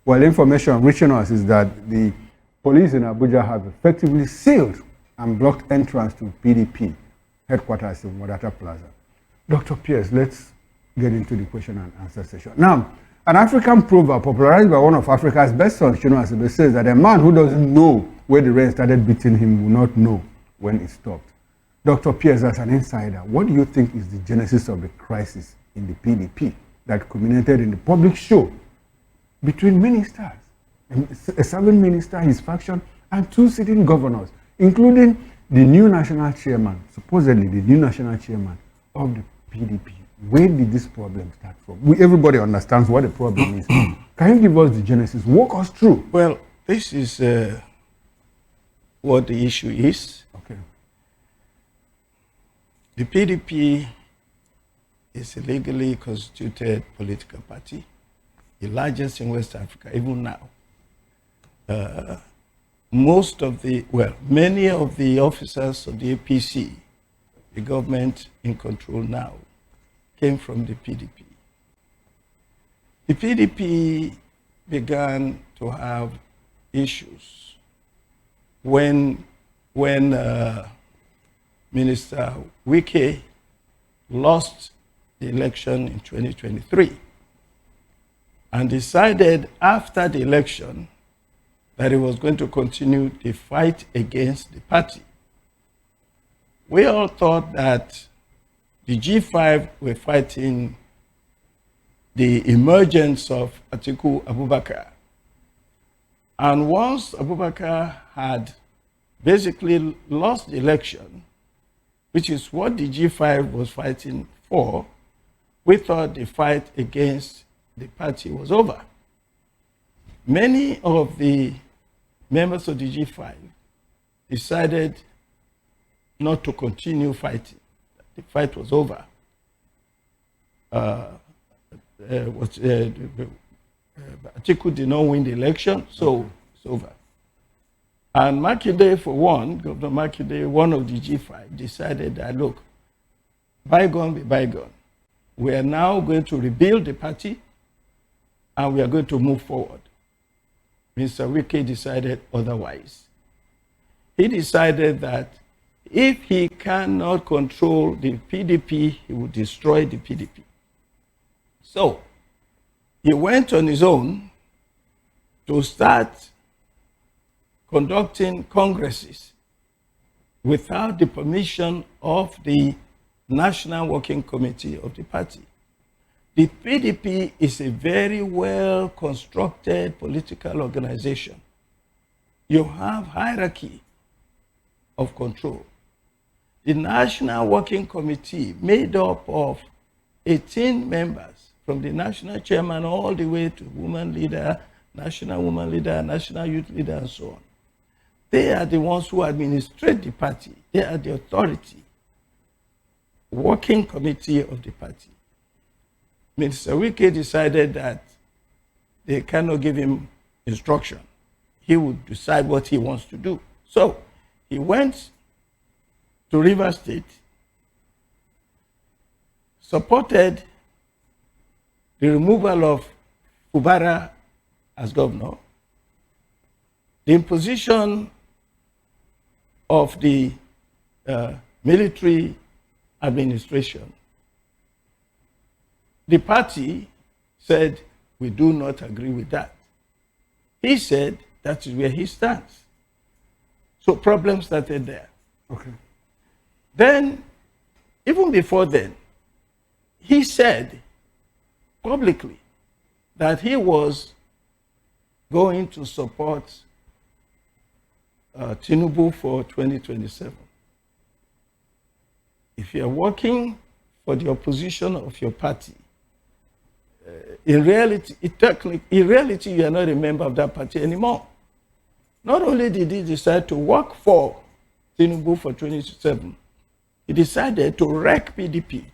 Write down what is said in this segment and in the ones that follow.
Well, information reaching us is that the police in Abuja have effectively sealed and blocked entrance to PDP headquarters in Wadata Plaza. Dr. Pierce, let's get into the question and answer session. Now, an African proverb popularized by one of Africa's best sons, Chinua Achebe, says that a man who doesn't know where the rain started beating him will not know when it stopped. Dr. Pierce, as an insider, what do you think is the genesis of the crisis in the PDP that culminated in the public show between ministers, a serving minister, his faction, and two sitting governors, including the new national chairman, supposedly the new national chairman of the PDP? Where did this problem start from? Everybody understands what the problem is. Can you give us the genesis? Walk us through. Well, this is what the issue is. Okay. The PDP is a legally constituted political party, the largest in West Africa, even now. Many of the officers of the APC, the government in control now, came from the PDP. The PDP began to have issues when Minister Wike lost the election in 2023 and decided after the election that he was going to continue the fight against the party. We all thought that the G5 were fighting the emergence of Atiku Abubakar. And once Abubakar had basically lost the election, which is what the G5 was fighting for, we thought the fight against the party was over. Many of the members of the G5 decided not to continue fighting. The fight was over. Atiku did not win the election, so it's over. And Makinde, for one, Governor Makinde, one of the G5, decided that, look, bygone be bygone. We are now going to rebuild the party and we are going to move forward. Mr. Wike decided otherwise. He decided that if he cannot control the PDP, he would destroy the PDP. So he went on his own to start conducting congresses without the permission of the National Working Committee of the party. The PDP is a very well-constructed political organization. You have hierarchy of control. The National Working Committee, made up of 18 members, from the national chairman all the way to woman leader, national youth leader, and so on. They are the ones who administrate the party. They are the authority, working committee of the party. Mr. Wike decided that they cannot give him instruction. He would decide what he wants to do. So he went to Rivers State, supported the removal of Fubara as governor, the imposition of the military administration. The party said, we do not agree with that. He said that is where he stands. So problems started there. Okay. Then, even before then, he said publicly that he was going to support Tinubu for 2027. If you are working for the opposition of your party, in reality, you are not a member of that party anymore. Not only did he decide to work for Tinubu for 2027, he decided to wreck PDP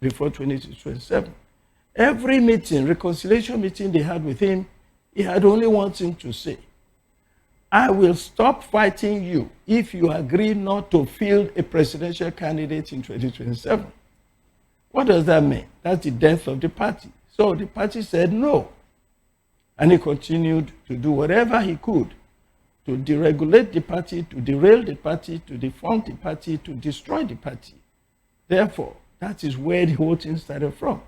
before 2027. Every meeting, reconciliation meeting they had with him, he had only one thing to say: I will stop fighting you if you agree not to field a presidential candidate in 2027. What does that mean? That's the death of the party. So the party said no. And he continued to do whatever he could to deregulate the party, to derail the party, to defunct the party, to destroy the party. Therefore, that is where the whole thing started from.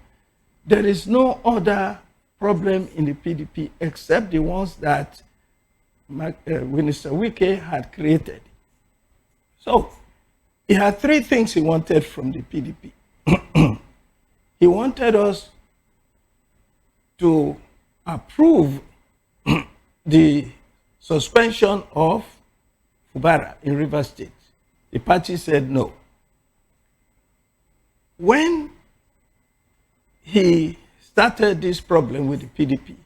There is no other problem in the PDP except the ones that Minister Wike had created. So, he had three things he wanted from the PDP. He wanted us to approve the suspension of Fubara in Rivers State. The party said no. When he started this problem with the PDP,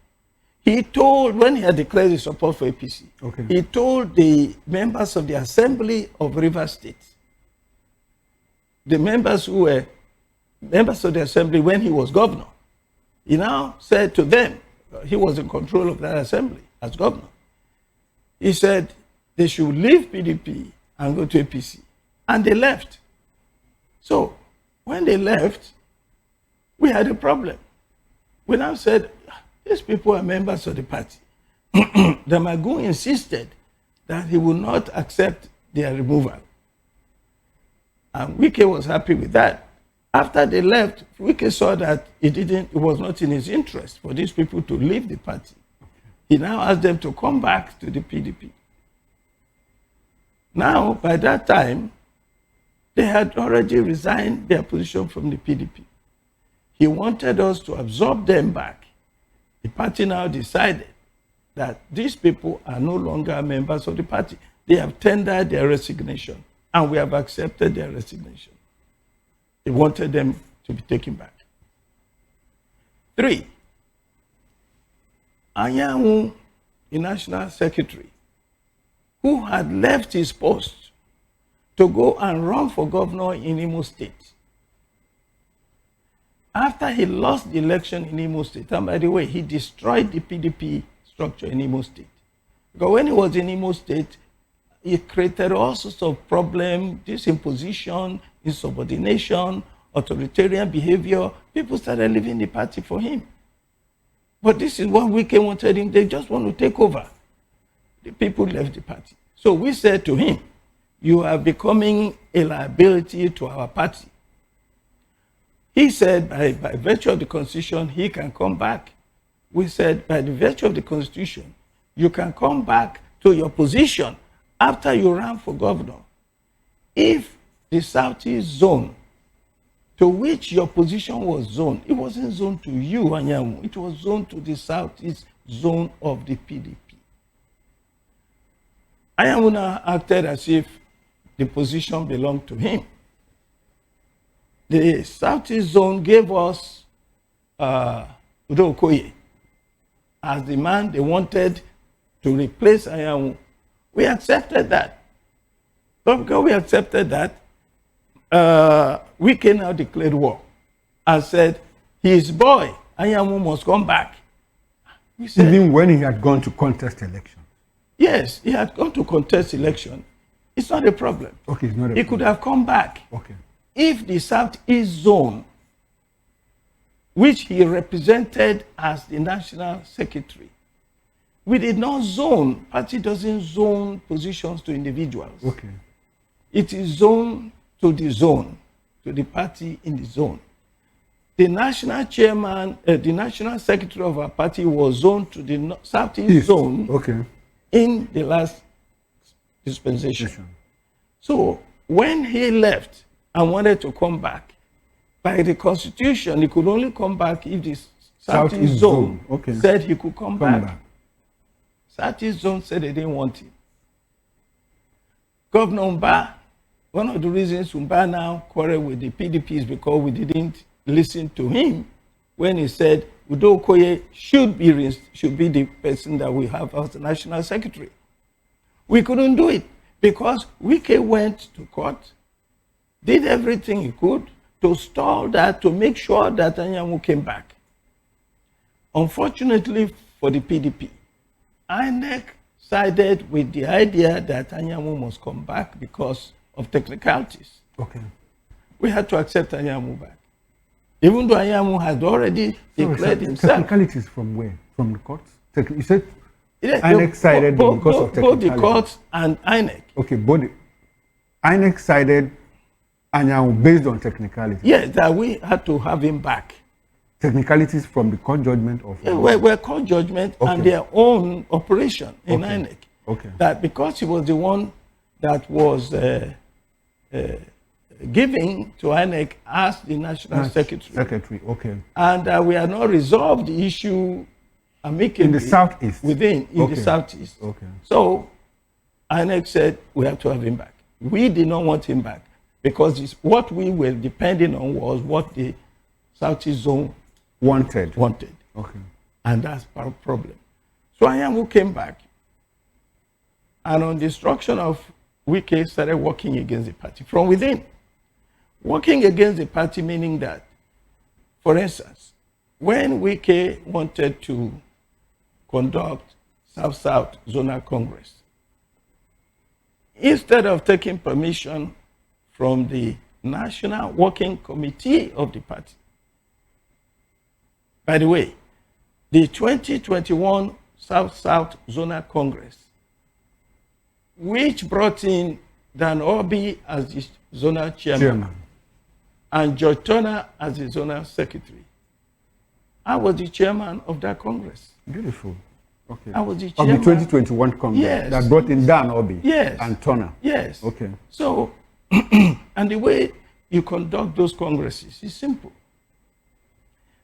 he told, when he had declared his support for APC, he told the members of the Assembly of Rivers State, the members who were members of the Assembly when he was governor, he now said to them, he was in control of that assembly as governor, he said they should leave PDP and go to APC. And they left. So when they left, we had a problem. We now said, these people are members of the party. The Magu insisted that he would not accept their removal. And Wike was happy with that. After they left, Wike saw that it was not in his interest for these people to leave the party. He now asked them to come back to the PDP. Now, by that time, they had already resigned their position from the PDP. He wanted us to absorb them back. The party now decided that these people are no longer members of the party. They have tendered their resignation, and we have accepted their resignation. They wanted them to be taken back. 3, Anyanwu, the national secretary, who had left his post to go and run for governor in Imo State. After he lost the election in Imo State, and by the way, he destroyed the PDP structure in Imo State. Because when he was in Imo State, he created all sorts of problems, disimposition, insubordination, authoritarian behavior. People started leaving the party for him. But this is what Wike wanted him. They just want to take over. The people left the party. So we said to him, you are becoming a liability to our party. He said, by virtue of the Constitution, he can come back. We said, by the virtue of the Constitution, you can come back to your position after you ran for governor. If the Southeast zone to which your position was zoned, it wasn't zoned to you, Anyanwu, it was zoned to the Southeast zone of the PDP. Anyanwu now acted as if the position belonged to him. The Southeast zone gave us Udo Okoye as the man they wanted to replace Anyanwu. We accepted that. But because we accepted that, Wike now declared war and said, his boy, Anyanwu, must come back. We said, even when he had gone to contest election? Yes, he had gone to contest election. It's not a problem. Okay, it's not a problem. He could have come back. Okay. If the Southeast zone, which he represented as the national secretary, we did not zone, party doesn't zone positions to individuals. Okay. It is zoned to the zone, to the party in the zone. The national chairman, the national secretary of our party was zoned to the Southeast zone in the last dispensation. So when he left and wanted to come back, by the Constitution, he could only come back if the Southeast zone said he could come back. Southeast zone said they didn't want him. Governor Mba, one of the reasons Mba now quarreled with the PDP is because we didn't listen to him when he said Udo Okoye should be the person that we have as the national secretary. We couldn't do it because Wike went to court, did everything he could to stall that, to make sure that Anyanwu came back. Unfortunately for the PDP, INEC sided with the idea that Anyanwu must come back because of technicalities. Okay. We had to accept Anyanwu back. Even though Anyanwu had already declared himself. Technicalities from where? From the courts? You said Yes, INEC sided because of technicality. Both the courts and INEC. Okay, INEC sided Anyanwu based on technicality. Yes, that we had to have him back. Technicalities from the court judgment of were court judgment and their own operation in INEC. Okay. That because he was the one that was giving to INEC as the national secretary. Okay. And we had not resolved the issue amicably in the southeast. In the southeast. Okay. So INEC said we have to have him back. We did not want him back because what we were depending on was what the southeast zone wanted. Okay. And that's our problem. So Anyanwu came back, and on the instruction of Wike started working against the party from within. Working against the party meaning that, for instance, when Wike wanted to conduct South-South Zonal Congress, instead of taking permission from the National Working Committee of the party, by the way, the 2021 South-South Zonal Congress, which brought in Dan Obi as the zonal chairman. And George Turner as the zonal secretary. I was the chairman of that Congress. Beautiful. Okay. I was the chairman. Of the 2021 Congress. Yes. That brought in Dan Obi. Yes. And Turner. Yes. Okay. So, and the way you conduct those congresses is simple.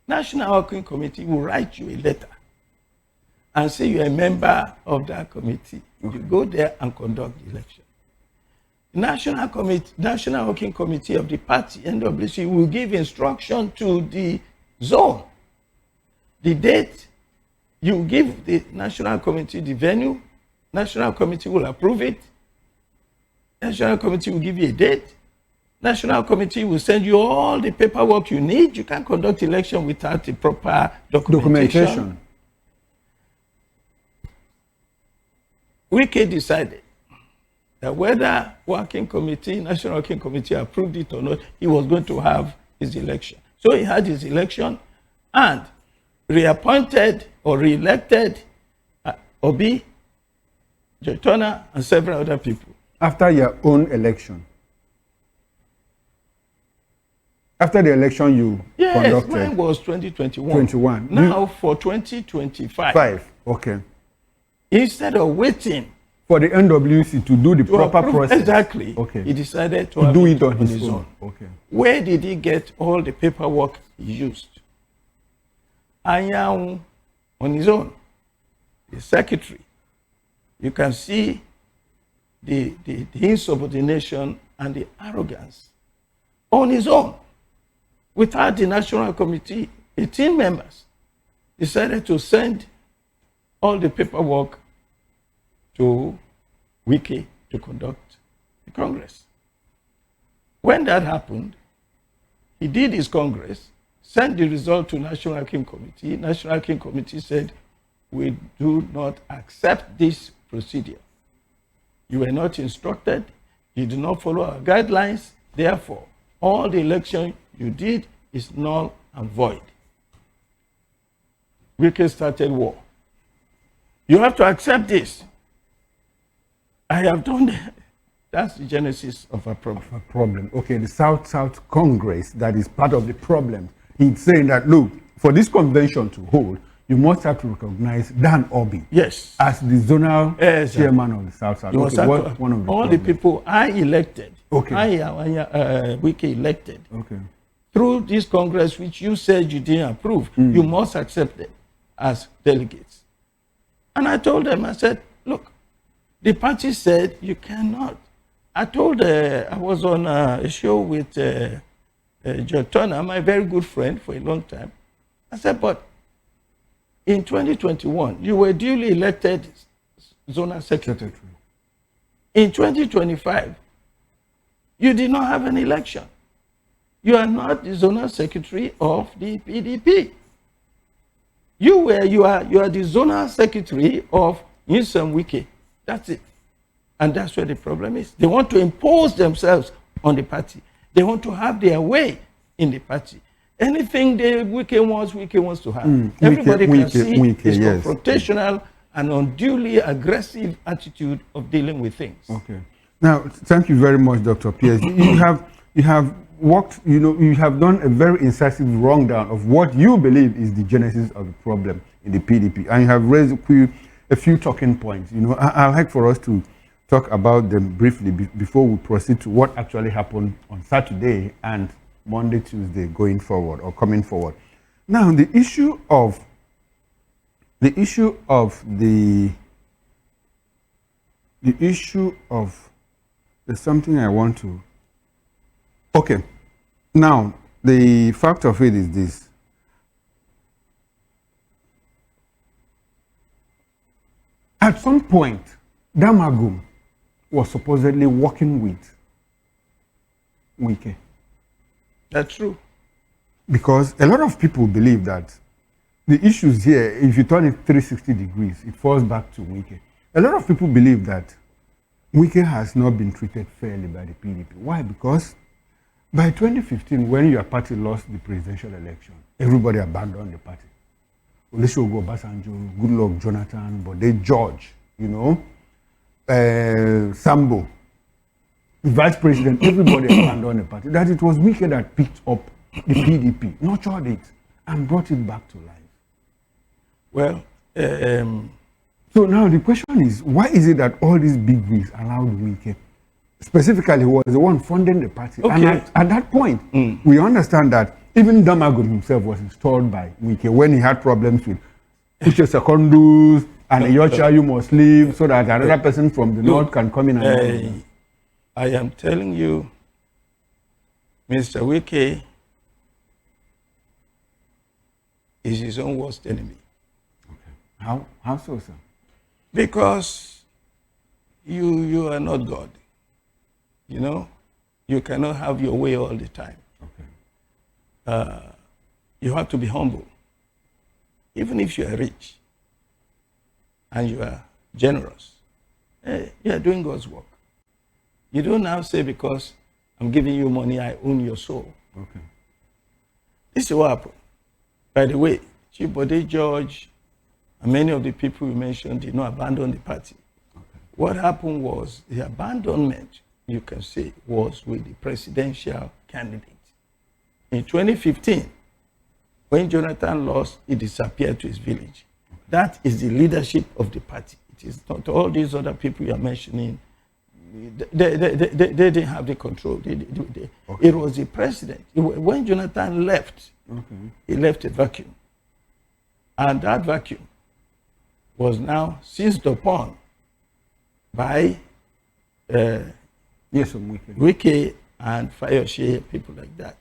National Working Committee will write you a letter and say you're a member of that committee. Okay. You go there and conduct the election. National Working Committee of the party, NWC, will give instruction to the zone. The date, you give the National Committee the venue, National Committee will approve it, National Committee will give you a date, National Committee will send you all the paperwork you need. You can't conduct election without the proper documentation. Wike decided that whether National Working Committee approved it or not, he was going to have his election. So he had his election and reappointed or re-elected Obi, George Turner, and several other people. After your own election? After the election you conducted? Yes, mine was 2021. 21. Now for 2025. Okay. Instead of waiting for the NWC to do the proper process. Exactly. Okay. He decided to do it on his own. Okay. Where did he get all the paperwork he used? Anyanwu on his own. The secretary. You can see the insubordination and the arrogance on his own. Without the National Committee, 18 members decided to send all the paperwork to Wike to conduct the Congress. When that happened, he did his Congress, sent the result to National Working Committee. National Working Committee said, we do not accept this procedure. You were not instructed, you did not follow our guidelines, therefore, all the election you did is null and void. Wike started war. You have to accept this. I have done that. That's the genesis of a problem. Okay, the South-South Congress, that is part of the problem. He's saying that, look, for this convention to hold, you must have to recognize Dan Obi as the zonal chairman of the South-South. All the people I elected, Wike elected, through this Congress, which you said you didn't approve, you must accept them as delegates. And I told them, I said, look, the party said you cannot. I was on a show with George Turner, my very good friend for a long time. I said, but in 2021, you were duly elected zonal secretary. In 2025, you did not have an election. You are not the zonal secretary of the PDP. You are the zonal secretary of Nyesom Wike. That's it. And that's where the problem is. They want to impose themselves on the party. They want to have their way in the party. Anything the Wike wants to have. Everybody can see his confrontational and unduly aggressive attitude of dealing with things. Okay. Now, thank you very much, Dr. Pierce. you have worked, you have done a very incisive rundown of what you believe is the genesis of the problem in the PDP, and you have raised a few talking points. I'd like for us to talk about them briefly before we proceed to what actually happened on Saturday and Monday, Tuesday going forward or coming forward. Now, the issue of there's something I want to. Okay. Now, the fact of it is this. At some point, Damagum was supposedly working with Wike. That's true. Because a lot of people believe that the issues here, if you turn it 360 degrees, it falls back to Wike. A lot of people believe that Wike has not been treated fairly by the PDP. Why? Because by 2015, when your party lost the presidential election, everybody abandoned the party. Olusegun Obasanjo, Goodluck Jonathan, Bode George, Sambo, the vice president, everybody abandoned the party. That it was Wike that picked up the PDP, nurtured it, and brought it back to life. Well, so now the question is, why is it that all these big wigs allowed Wike? Specifically, he was the one funding the party. Okay. And at that point, we understand that even Damagum himself was installed by Wike when he had problems with Uche Secondus and Yocha, you must leave so that another person from the north can come in and I am telling you, Mr. Wike is his own worst enemy. Okay. How so, sir? Because you are not God. You cannot have your way all the time. Okay. You have to be humble. Even if you are rich and you are generous, you are doing God's work. You don't now say, because I'm giving you money, I own your soul. Okay. This is what happened. By the way, Chief Bode George and many of the people you mentioned did not abandon the party. Okay. What happened was the abandonment, you can say, was with the presidential candidate. In 2015, when Jonathan lost, he disappeared to his village. Okay. That is the leadership of the party. It is not all these other people you are mentioning. They didn't have the control. Okay. It was the president. When Jonathan left, he left a vacuum. And that vacuum was now seized upon by Nyesom Wike and Fayoshe, people like that.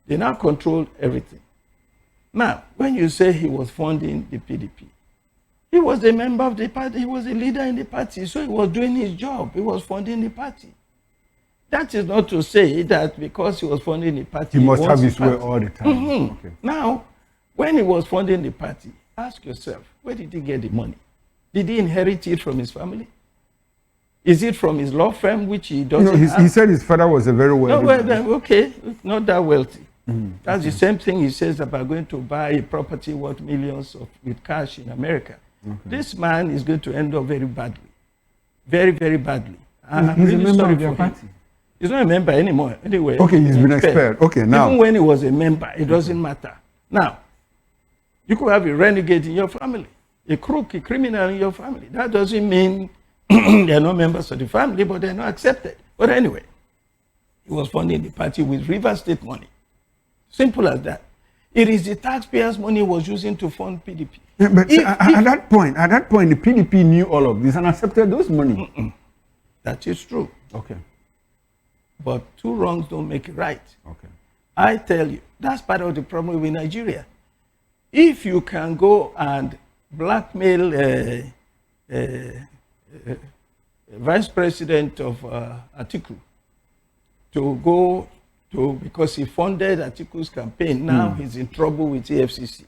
They now controlled everything. Now, when you say he was funding the PDP, he was a member of the party, he was a leader in the party, so he was doing his job, he was funding the party. That is not to say that because he was funding the party, he must have his way all the time. Okay. Now, when he was funding the party, ask yourself, where did he get the money? Did he inherit it from his family? Is it from his law firm, which he doesn't have? He said his father was a very wealthy man. Okay, not that wealthy. That's the same thing he says about going to buy a property worth millions with cash in America. This man is going to end up very badly. Very, very badly. He's a member of your party. He's not a member anymore. Anyway. Okay, he's been expelled. Okay, now. Even when he was a member, it doesn't matter. Now, you could have a renegade in your family, a crook, a criminal in your family. That doesn't mean they're not members of the family, but they're not accepted. But anyway, he was funding the party with River State money. Simple as that. It is the taxpayers' money he was using to fund PDP. Yeah, but at that point, the PDP knew all of this and accepted those money. That is true. Okay. But two wrongs don't make it right. Okay. I tell you, that's part of the problem with Nigeria. If you can go and blackmail vice president of Atiku to go to, because he funded Atiku's campaign, now he's in trouble with the FCC.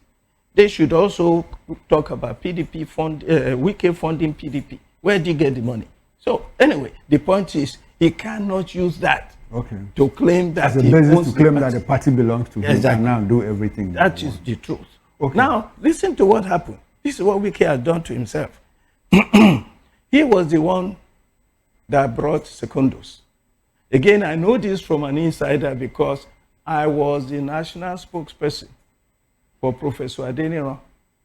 They should also talk about PDP Wike funding PDP. Where did he get the money? So anyway, the point is he cannot use that Okay. to claim that As a he basis owns to claim the that party. the party belongs to him Exactly. and now do everything. That he is wants. the truth. Okay. Now, listen to what happened. This is what Wike had done to himself. He was the one that brought Secondus. Again, I know this from an insider because I was the national spokesperson for Professor Adeniran,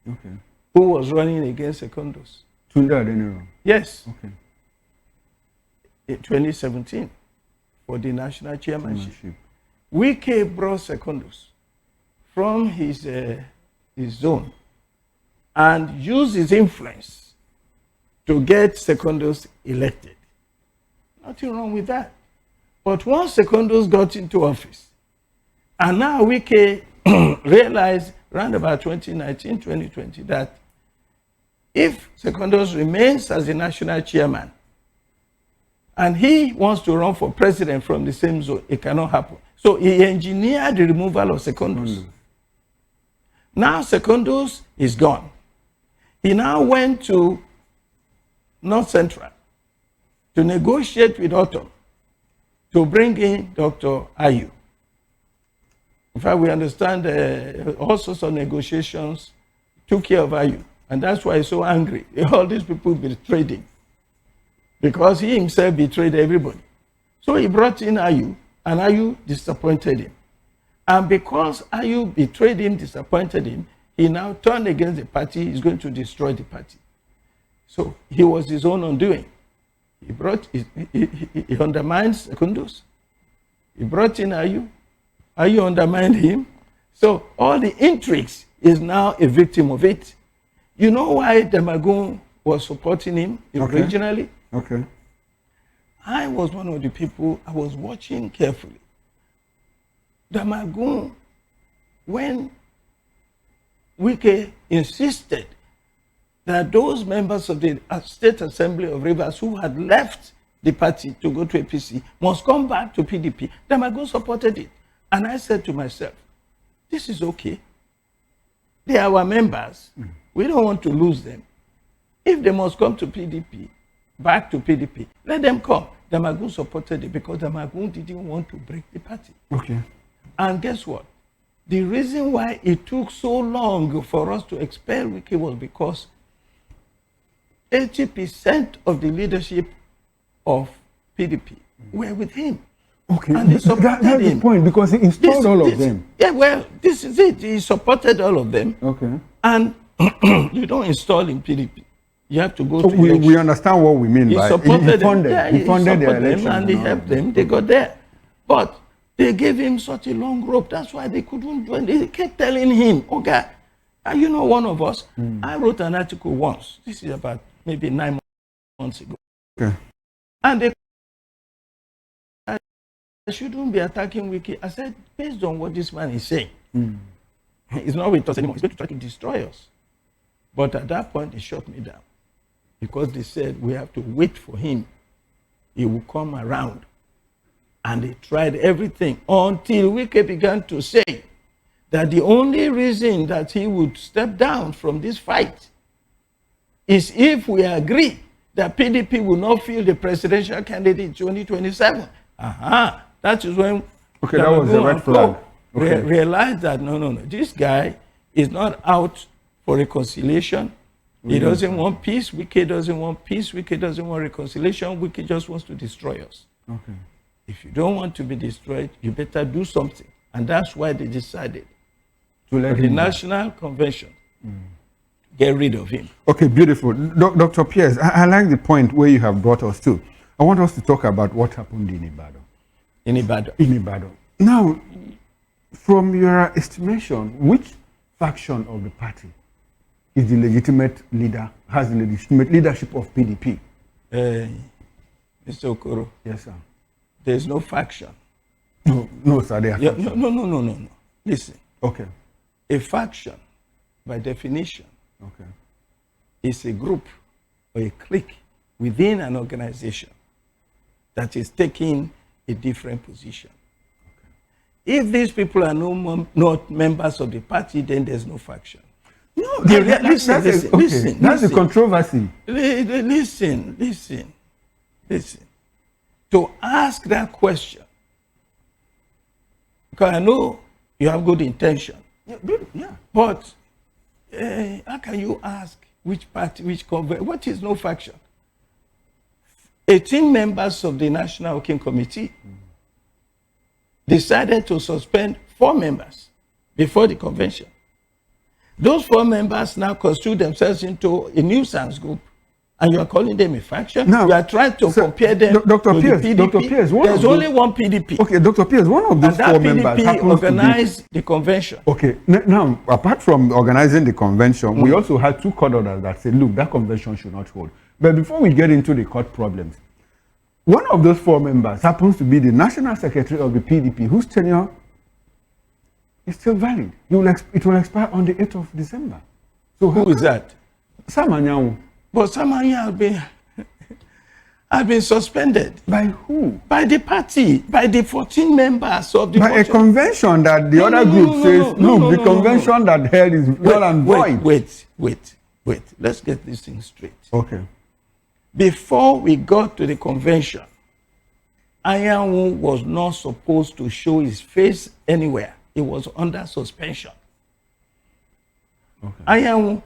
Okay. who was running against Secondus. Tunde Adeniro. Yes, Okay. in 2017 for the national chairmanship. Chairmanship. Wike brought Secondus from his zone and used his influence to get Secondus elected. Nothing wrong with that. But once Secondus got into office, and now Wike realized around about 2019, 2020 that if Secondus remains as the national chairman and he wants to run for president from the same zone, it cannot happen. So he engineered the removal of Secondus. Now Secondus is gone. He now went to North Central to negotiate with Autumn to bring in Dr. Ayu. In fact, we understand all sorts of negotiations took care of Ayu. And that's why he's so angry. All these people betrayed him. Because he himself betrayed everybody. So he brought in Ayu, and Ayu disappointed him. And because Ayu betrayed him, disappointed him, he now turned against the party. He's going to destroy the party. So he was his own undoing. He undermined Secondus. He brought in Ayu. Ayu undermined him. So all the intrigues is now a victim of it. You know why Demagun was supporting him originally? Okay. I was one of the people, I was watching carefully. Demagun, when Wike insisted that those members of the State Assembly of Rivers who had left the party to go to APC must come back to PDP, Demagun supported it. And I said to myself, this is okay. They are our members. We don't want to lose them. If they must come to PDP, back to PDP, let them come. Demagun supported it because Demagun didn't want to break the party. Okay. And guess what? The reason why it took so long for us to expel Wike was because 80% of the leadership of PDP were with him. Okay, And they supported that's him. the point, because he installed all of them. Yeah, well, this is it. He supported all of them. Okay. And you don't install in PDP. You have to go So to we election. understand what we mean He by supported he funded. them. Yeah, he funded their supported elections. them and he helped them. They got there. But they gave him such a long rope. That's why they couldn't join. They kept telling him, okay, are you not one of us? I wrote an article once. This is about maybe 9 months ago. Okay. And they I shouldn't be attacking Wike. I said, based on what this man is saying, he's not with us anymore. He's going to try to destroy us. But at that point, he shut me down. Because they said, we have to wait for him. He will come around. And they tried everything until Wike began to say that the only reason that he would step down from this fight is if we agree that PDP will not field the presidential candidate in 2027. That is when Okay, that was the red flag. Okay. Realized that no, this guy is not out for reconciliation. He doesn't want peace. Wike doesn't want peace. Wike doesn't want reconciliation. Wike just wants to destroy us. Okay. If you don't want to be destroyed, you better do something. And that's why they decided To let for the him National Convention get rid of him. Okay, beautiful. Dr. Pierce, I like the point where you have brought us to. I want us to talk about what happened in Ibadan. In Ibadan. In Ibadan. Now, from your estimation, which faction of the party is the legitimate leader, has the legitimate leadership of PDP? Mr. Okoro, Yes, sir. there's no faction. No, sir, they are Yeah, faction. no. Listen, Okay. a faction, by definition, Okay. is a group or a clique within an organization that is taking a different position. If these people are not members of the party, then there's no faction. No, Listen. That's the controversy. Listen. To ask that question Because I know you have good intention. Yeah. But how can you ask which party, which convention? What is no faction? 18 members of the National Working Committee decided to suspend 4 members before the convention. Those 4 members now constitute themselves into a nuisance group, and you are calling them a faction? Now, you are trying to compare them Dr. to Pierce, the PDP. Dr. Pierce, there's only one PDP. Okay, Dr. Pierce, one of those and that 4 members PDP happens organized the convention. Okay, now, apart from organizing the convention, we also had 2 court orders that said, look, that convention should not hold. But before we get into the court problems, one of those 4 members happens to be the National Secretary of the PDP, whose tenure is still valid. It will expire on the 8th of December. So who is that? Sam Anyanwu. But Sam Anyanwu has been suspended. By who? By the party, by the 14 members of the By a convention that the other group says, look, the convention that held is null and void. Wait. Let's get this thing straight. Okay. Before we got to the convention, Anyanwu was not supposed to show his face anywhere. He was under suspension. Okay. Anyanwu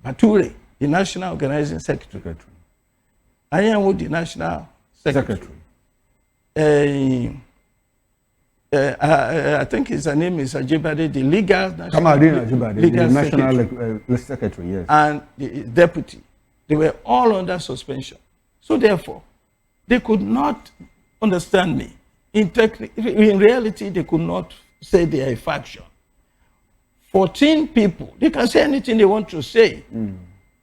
Bature, the National Organizing Secretary. Anyanwu, the National Secretary. I think his name is Ajibade, the legal national the National Secretary, yes. And the deputy. They were all under suspension. So therefore, they could not understand me. In reality, they could not say they are a faction. 14 people, they can say anything they want to say.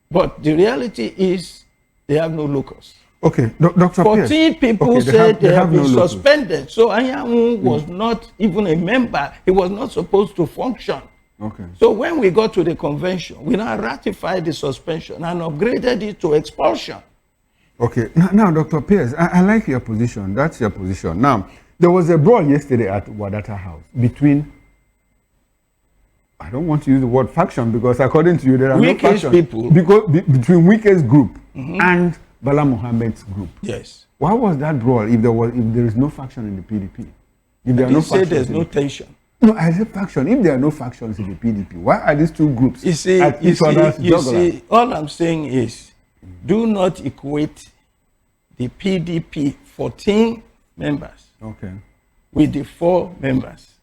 But the reality is they have no locus. Okay, Dr. 14 people said they have been suspended. So Anyanwu was not even a member. He was not supposed to function. Okay. So when we got to the convention, we now ratified the suspension and upgraded it to expulsion. Okay. Now Dr. Pierce, I like your position. That's your position. Now, there was a brawl yesterday at Wadata House between, I don't want to use the word faction because according to you, there are no factions. People. Because between Wike's group and Bala Mohammed's group. Yes. Why was that brawl if there is no faction in the PDP? If there are no factions, there's no tension. No, I said faction. If there are no factions in the PDP, why are these 2 groups you see, all I'm saying is, do not equate the PDP 14 members with the 4 members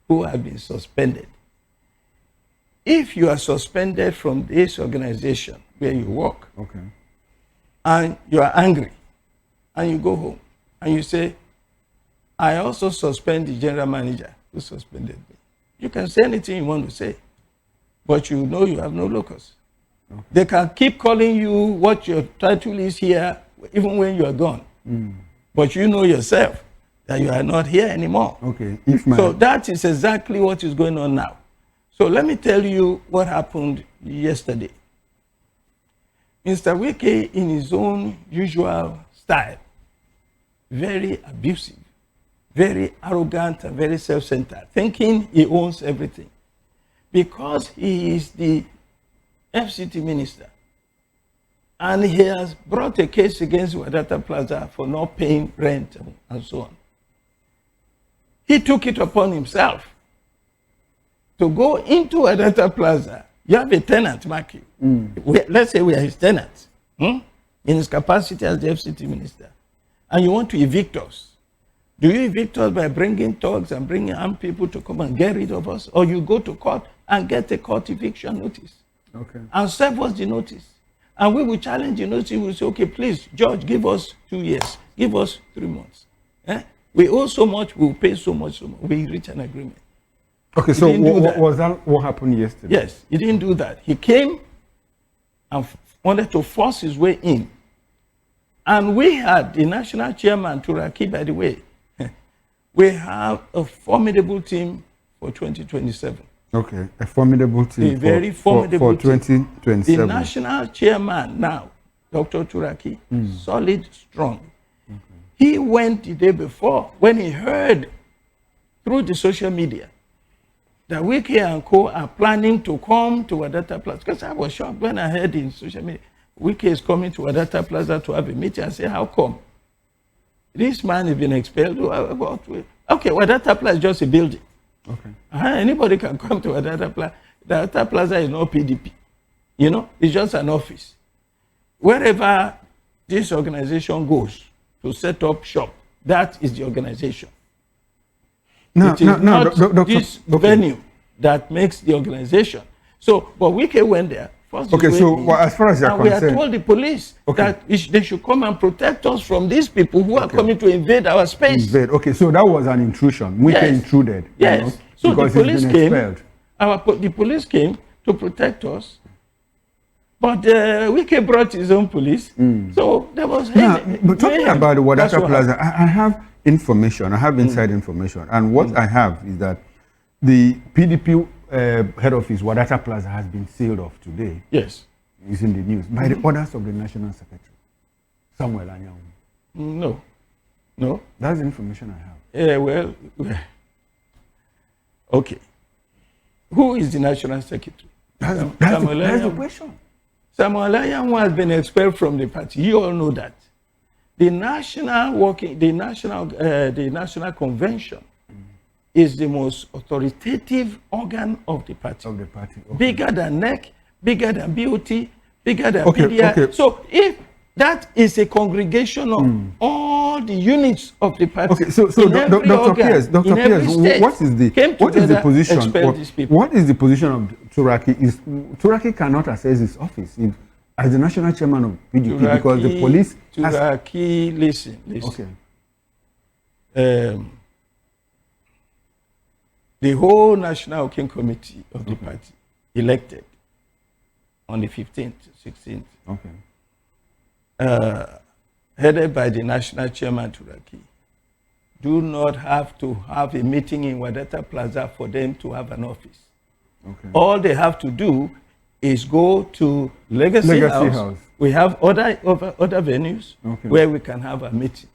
who have been suspended. If you are suspended from this organization where you work, and you are angry, and you go home, and you say, I also suspend the general manager who suspended me. You can say anything you want to say, but you know you have no locus. They can keep calling you what your title is here, even when you are gone. But you know yourself that you are not here anymore. Okay. So that is exactly what is going on now. So let me tell you what happened yesterday. Mr. Wike, in his own usual style, very abusive, very arrogant, and very self-centered, thinking he owns everything. Because he is the FCT minister, and he has brought a case against Wadata Plaza for not paying rent and so on. He took it upon himself to go into Wadata Plaza. You have a tenant, Mark. Let's say we are his tenants, in his capacity as the FCT minister, and you want to evict us. Do you evict us by bringing thugs and bringing armed people to come and get rid of us? Or you go to court and get a court eviction notice and serve us the notice? And we will challenge the notice. We will say, okay, please, Judge, give us 2 years. Give us 3 months. We owe so much, we will pay so much, We reach an agreement. Okay, so was that what happened yesterday? Yes, he didn't do that. He came and wanted to force his way in. And we had the national chairman, Turaki, by the way. We have a formidable team for 2027. Okay, a formidable team. A very formidable for 2027. The national chairman now, Dr. Turaki, solid, strong. He went the day before when he heard through the social media that Wike and Co. are planning to come to Wadata Plaza. Because I was shocked when I heard in social media, Wike is coming to Wadata Plaza to have a meeting. I said, how come? This man has been expelled. Okay, Wadata Plaza is just a building. Okay. Anybody can come to Wadata Plaza. Wadata Plaza is not PDP. You know, it's just an office. Wherever this organization goes to set up shop, that is the organization. It is not this venue that makes the organization. So, but Wike went there. Okay, so as far as you're concerned, we are told the police that they should come and protect us from these people who are coming to invade our space. Okay, so that was an intrusion. Wike intruded. Yes. You know, so because the police came. Expelled. The police came to protect us. But Wike brought his own police. So there was... but talking about the Wadata Plaza, I have information. I have inside information. And what I have is that the PDP head office, Wadata Plaza, has been sealed off today. Yes. It's in the news. By the orders of the National Secretary, Samuel Anyanwu. No. That's the information I have. Yeah, well, okay. Who is the National Secretary? That's the question. Samuel Anyanwu has been expelled from the party. You all know that. The National Convention is the most authoritative organ of the party. Okay. Bigger than NEC, bigger than BOT, bigger than PDI. Okay. So if that is a congregation of all the units of the party. Okay, so Dr. Pierce, what is the position of Turaki? Turaki cannot access his office as the national chairman of PDP because the police. Turaki, listen. Okay. The whole National Working Committee of the party elected on the 15th, 16th. Okay. Headed by the national chairman Turaki, do not have to have a meeting in Wadata Plaza for them to have an office. Okay. All they have to do is go to Legacy House. We have other venues where we can have a meeting.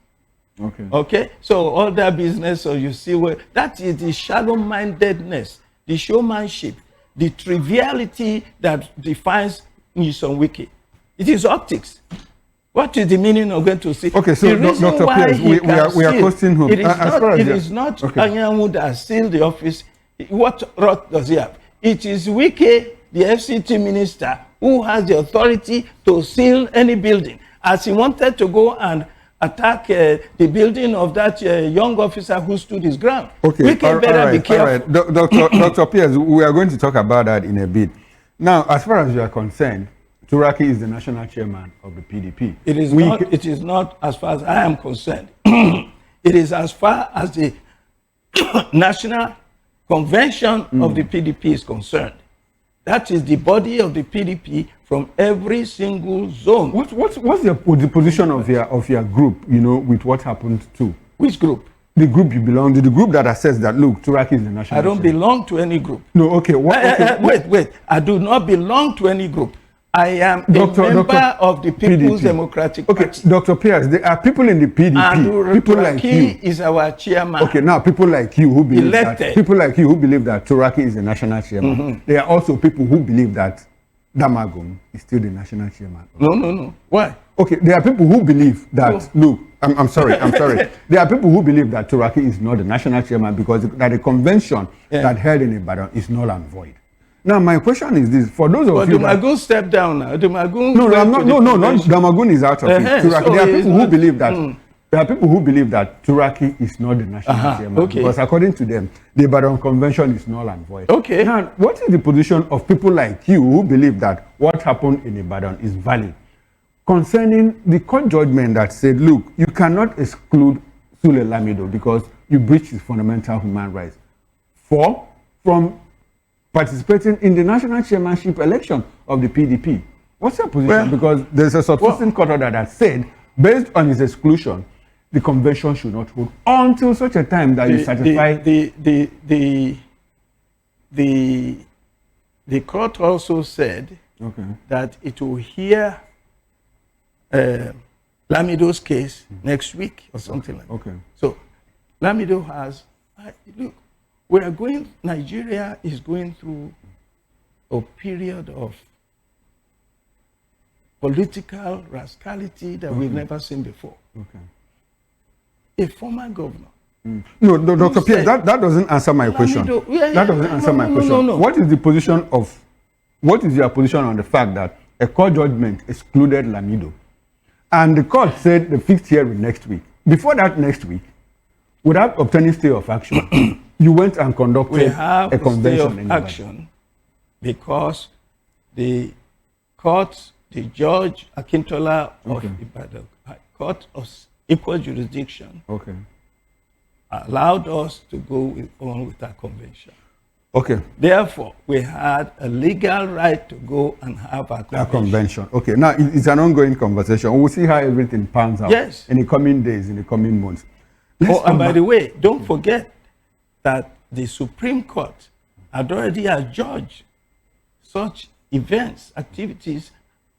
Okay. So all that business, so you see where that is the shallow-mindedness, the showmanship, the triviality that defines Nyesom Wike. It is optics. What is the meaning of going to see? Okay, so Dr. Pierce, we are posting hope. It is not Anyanwu that sealed the office. What right does he have? It is Wike, the FCT minister, who has the authority to seal any building. As he wanted to go and attack the building of that young officer who stood his ground. Okay, Wike better be careful. Dr. Pierce, we are going to talk about that in a bit. Now, as far as you are concerned, Turaki is the national chairman of the PDP. It is not as far as I am concerned. It is as far as the National Convention of the PDP is concerned. That is the body of the PDP from every single zone. What's the position of your group, with what happened to? Which group? The group you belong to, the group that says that, look, Turaki is the national I don't belong to any group. No, okay. Wait. I do not belong to any group. I am a member of the People's Democratic Party. Okay, Dr. Pierce, there are people in the PDP. And people like you is our chairman. Okay, now people like you who believe that Turaki is the national chairman. There are also people who believe that Damagum is still the national chairman. No. Why? Okay, there are people who believe that. Look, I'm sorry. There are people who believe that Turaki is not the national chairman because that the convention that held in Ibadan is null and void. Now, my question is this: for those of you, Damagun stepped down now. Damagun. No, Damagun is out of it. Turaki, there are people who believe that. There are people who believe that Turaki is not the national chairman because, according to them, the Ibadan Convention is null and void. Okay. Now, what is the position of people like you who believe that what happened in Ibadan is valid concerning the court judgment that said, look, you cannot exclude Sule Lamido because you breached his fundamental human rights from participating in the national chairmanship election of the PDP. What's your position? Because there's a subsisting court order that said, based on his exclusion, the convention should not hold until such a time that you satisfy. The court also said that it will hear Lamido's case next week or something like that. Okay. So Lamido has, look, Nigeria is going through a period of political rascality that we've never seen before. Okay. a former governor. No, Dr. Pierce, that doesn't answer my question. That doesn't answer my question. No. What is your position on the fact that a court judgment excluded Lamido? And the court said the fixed hearing next week. Before that next week, without obtaining stay of action, you went and conducted a convention. Stay of action because the court, the judge Akintola of Ibadan, Court of Equal Jurisdiction, allowed us to go on with our convention. Therefore, we had a legal right to go and have our convention. Okay, now it's an ongoing conversation. We'll see how everything pans out in the coming days, in the coming months. And by the way, don't forget that the Supreme Court had already adjudged such events, activities,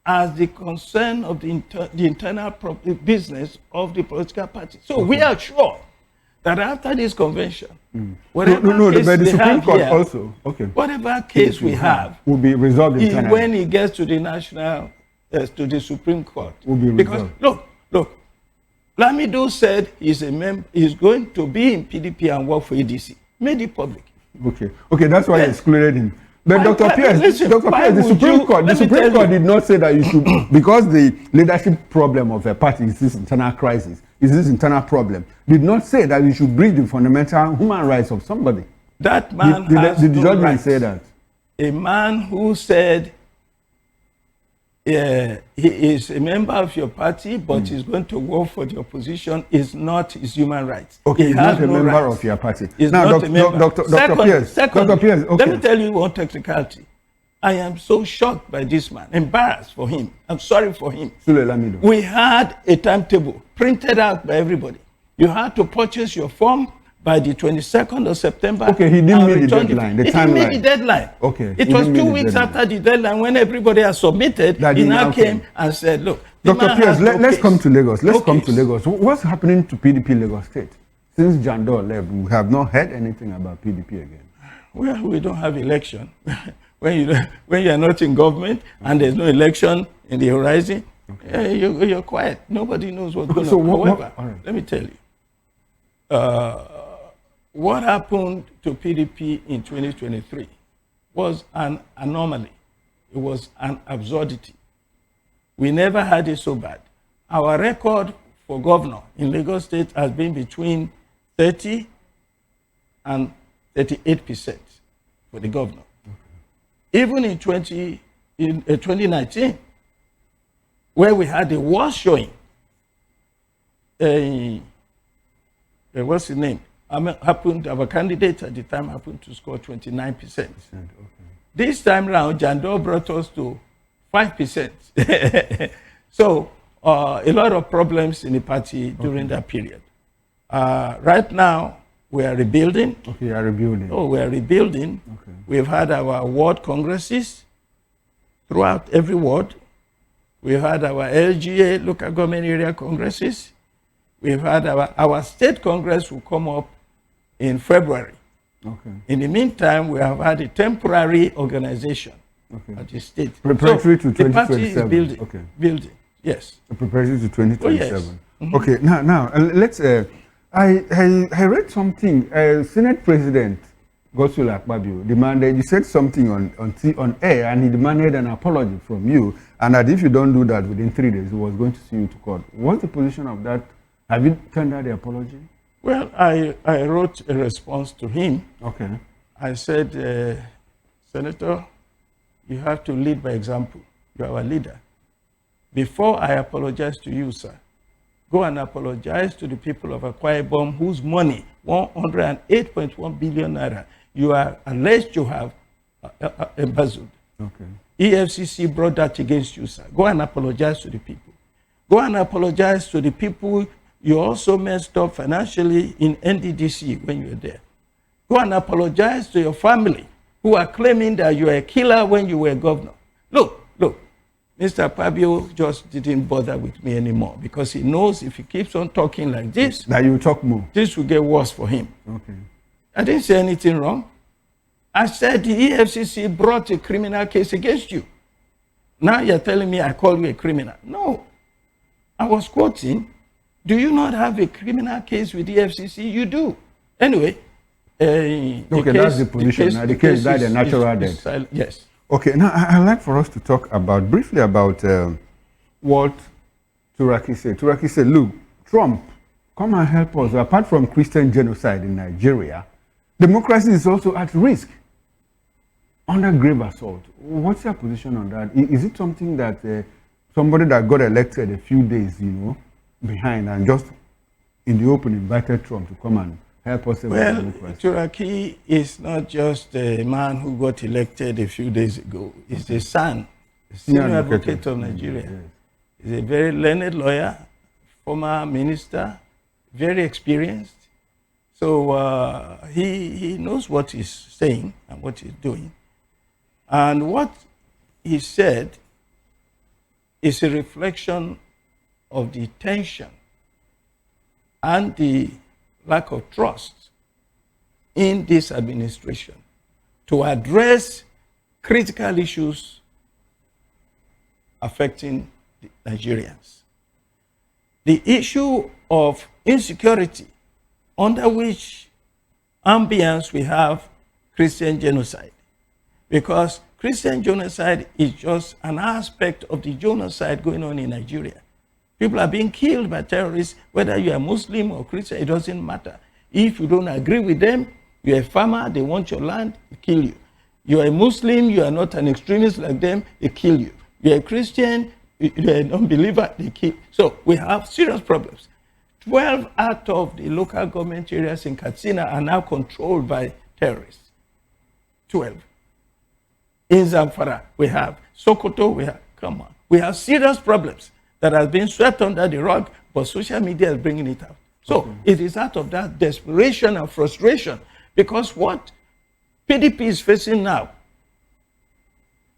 as the concern of the internal business of the political party. So we are sure that after this convention, whatever case we have will be resolved internally. When it gets to the national, to the Supreme Court. Will be because resolved. look, Lamido said he's going to be in PDP and work for ADC. Made it public. Okay, that's why you excluded him. But Dr. Pierce, the Supreme Court did not say that you should, because the leadership problem of a party is this internal crisis, is this internal problem, did not say that you should breach the fundamental human rights of somebody. That man did the judgment say that? A man who said he is a member of your party, but he's going to work for the opposition is not his human rights. He's not a member of your party. Dr. Pierce, let me tell you one technicality. I am so shocked by this man, embarrassed for him. I'm sorry for him. We had a timetable printed out by everybody. You had to purchase your form by the 22nd of September. He didn't meet the deadline. He didn't meet the deadline. It was 2 weeks after the deadline when everybody has submitted. He now came and said, look, Dr. Pierce, let's come to Lagos. What's happening to PDP Lagos State? Since Jandor left, we have not heard anything about PDP again. Well, we don't have election. when you are not in government and there's no election in the horizon, you're quiet. Nobody knows what's going on. However, let me tell you. What happened to PDP in 2023 was an anomaly. It was an absurdity. We never had it so bad. Our record for governor in Lagos State has been between 30 and 38% for the governor. Even in 2019, where we had the worst showing, what's his name? Our candidate at the time happened to score 29%. This time round, Jandor brought us to 5%. So a lot of problems in the party during that period. Right now, we are rebuilding. You are rebuilding. We are rebuilding. We've had our ward congresses throughout every ward. We've had our LGA, local government area congresses. We've had our state congress will come up in February. In the meantime, we have had a temporary organization at the state. Preparatory to 2027. The party is building. Yes. Preparatory to 2027. Okay, now let's. I read something. Senate President Godswill Akpabio demanded. You said something on air, and he demanded an apology from you, and that if you don't do that within 3 days, he was going to sue you to court. What's the position of that? Have you tendered the apology? Well, I wrote a response to him. I said, Senator, you have to lead by example. You are our leader. Before I apologize to you, sir, go and apologize to the people of Akwa Ibom whose money, 108.1 billion naira, you are alleged to have embezzled. EFCC brought that against you, sir. Go and apologize to the people. Go and apologize to the people you also messed up financially in NDDC when you were there. Go and apologize to your family who are claiming that you were a killer when you were governor. Look, Mr. Akpabio just didn't bother with me anymore because he knows if he keeps on talking like this, that you talk more. This will get worse for him. I didn't say anything wrong. I said the EFCC brought a criminal case against you. Now you're telling me I call you a criminal. No. I was quoting Do you not have a criminal case with the FCC? You do. Anyway, that's the position. The case died a natural death. Yes. Okay, now I'd like for us to talk briefly about what Turaki said. Turaki said, look, Trump, come and help us. Apart from Christian genocide in Nigeria, democracy is also at risk, under grave assault. What's your position on that? Is it something that somebody that got elected a few days, behind and just in the open invited Trump to come and help us? Well, Turaki is not just a man who got elected a few days ago. He's the son, the senior advocate of Nigeria. Yes. He's a very learned lawyer, former minister, very experienced. So he knows what he's saying and what he's doing. And what he said is a reflection of the tension and the lack of trust in this administration to address critical issues affecting the Nigerians. The issue of insecurity, under which ambience we have Christian genocide, because Christian genocide is just an aspect of the genocide going on in Nigeria. People are being killed by terrorists, whether you are Muslim or Christian, it doesn't matter. If you don't agree with them, you're a farmer, they want your land, they kill you. You're a Muslim, you are not an extremist like them, they kill you. You're a Christian, you're a non-believer, they kill. So we have serious problems. 12 out of the local government areas in Katsina are now controlled by terrorists. 12. In Zamfara, we have. Sokoto, we have. Come on. We have serious problems that have been swept under the rug, but social media is bringing it out. So it is out of that desperation and frustration, because what PDP is facing now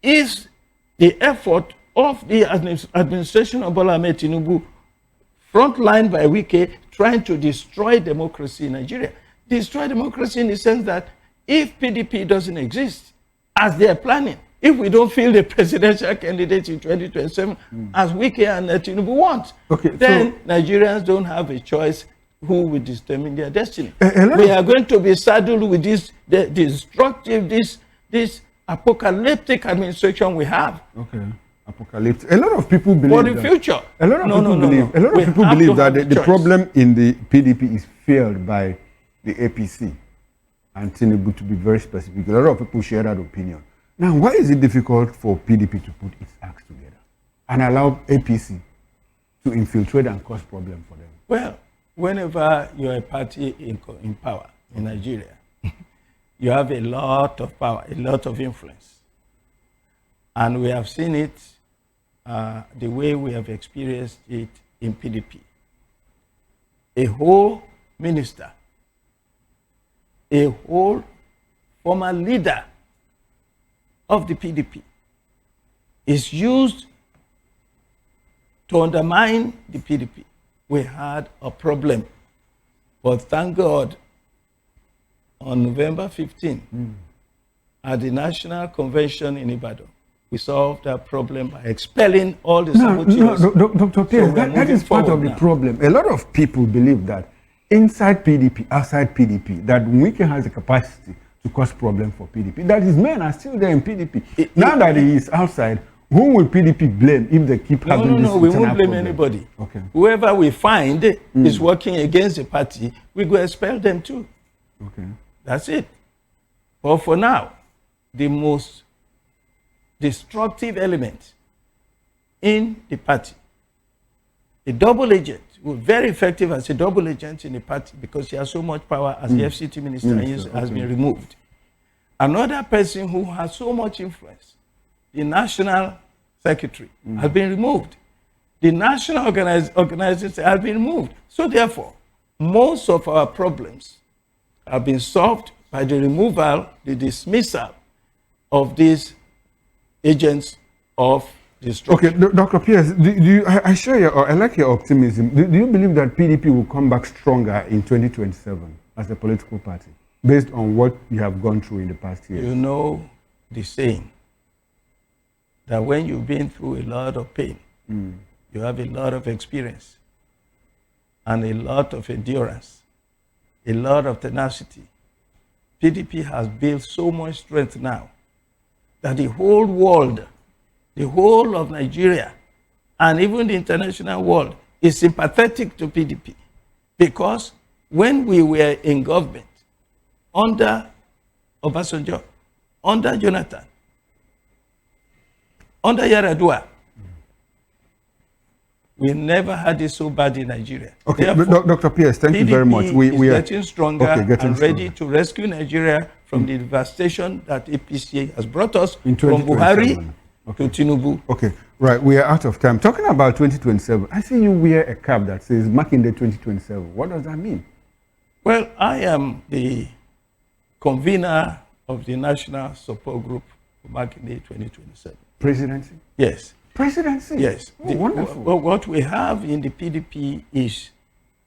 is the effort of the administration of Bola Ahmed Tinubu, frontlined by Wike, trying to destroy democracy in Nigeria. Destroy democracy in the sense that if PDP doesn't exist, as they are planning, if we don't field the presidential candidate in 2027, as Wike and Tinubu want, then Nigerians don't have a choice who will determine their destiny. We are going to be saddled with this destructive, this apocalyptic administration we have. Okay. Apocalyptic. A lot of people believe for the future. A lot of people believe that the problem in the PDP is fueled by the APC and Tinubu, to be very specific. A lot of people share that opinion. Now, why is it difficult for PDP to put its acts together and allow APC to infiltrate and cause problems for them? Well, whenever you're a party in power in Nigeria, you have a lot of power, a lot of influence. And we have seen it the way we have experienced it in PDP. A whole minister, a whole former leader of the PDP is used to undermine the PDP. We had a problem, but thank God, on November 15, at the National Convention in Ibadan, we solved that problem by expelling all the saboteurs. No, Dr. Pierce, that is part of the problem. A lot of people believe that inside PDP, outside PDP, that Wike has the capacity to cause problems for PDP, that his men are still there in PDP. Now that he is outside, whom will PDP blame if they keep having this? No, we won't blame anybody. Okay. Whoever we find is working against the party, we go expel them too. Okay. That's it. But for now, the most destructive element in the party, a double agent, very effective as a double agent in the party because he has so much power as the FCT minister has been removed. Another person who has so much influence, the national secretary, has been removed. The national organization has been removed. So therefore, most of our problems have been solved by the removal, the dismissal of these agents of destruction. Okay, Dr. Pierce, I like your optimism. Do you believe that PDP will come back stronger in 2027 as a political party, based on what you have gone through in the past years? You know the saying that when you've been through a lot of pain, you have a lot of experience. and a lot of endurance, a lot of tenacity. PDP has built so much strength now that the whole world, the whole of Nigeria, and even the international world is sympathetic to PDP. Because when we were in government, under Obasanjo, under Jonathan, under Yaradua, we never had it so bad in Nigeria. Okay, Dr. Pierce, thank you very much. We are getting stronger and ready stronger to rescue Nigeria from the devastation that APC has brought us in from Buhari to Tinubu. Okay, right. We are out of time. Talking about 2027, I see you wear a cap that says Makinde 2027. What does that mean? Well, I am the convener of the National Support Group for Makinde 2027. Presidency? Yes. Presidency? Yes. Oh, wonderful. What we have in the PDP is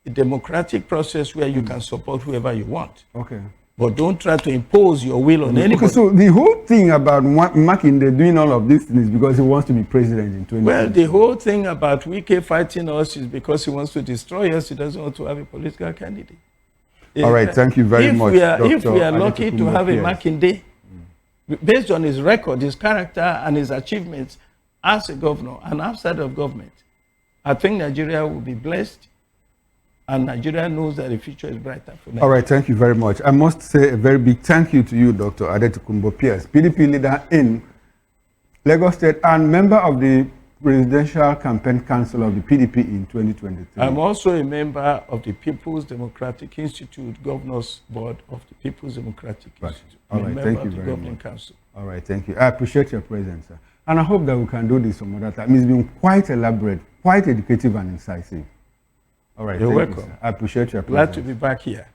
a democratic process where you can support whoever you want. Okay. But don't try to impose your will on anybody. Okay, so the whole thing about Makinde doing all of these things is because he wants to be president in 2020. Well, the whole thing about Wike fighting us is because he wants to destroy us. He doesn't want to have a political candidate. All right, thank you very much. If we are lucky to have a Makinde, based on his record, his character, and his achievements as a governor and outside of government, I think Nigeria will be blessed. And Nigeria knows that the future is brighter for Nigeria. All right, thank you very much. I must say a very big thank you to you, Dr. Adetukumbo Pierce, PDP leader in Lagos State and member of the Presidential Campaign Council of the PDP in 2023. I'm also a member of the People's Democratic Institute Governors Board of the People's Democratic Institute. All right, thank you very much. Council. All right, thank you. I appreciate your presence, sir. And I hope that we can do this some other time. It's been quite elaborate, quite educative and incisive. All right, You're thank welcome. You, I appreciate your presence. Glad to be back here.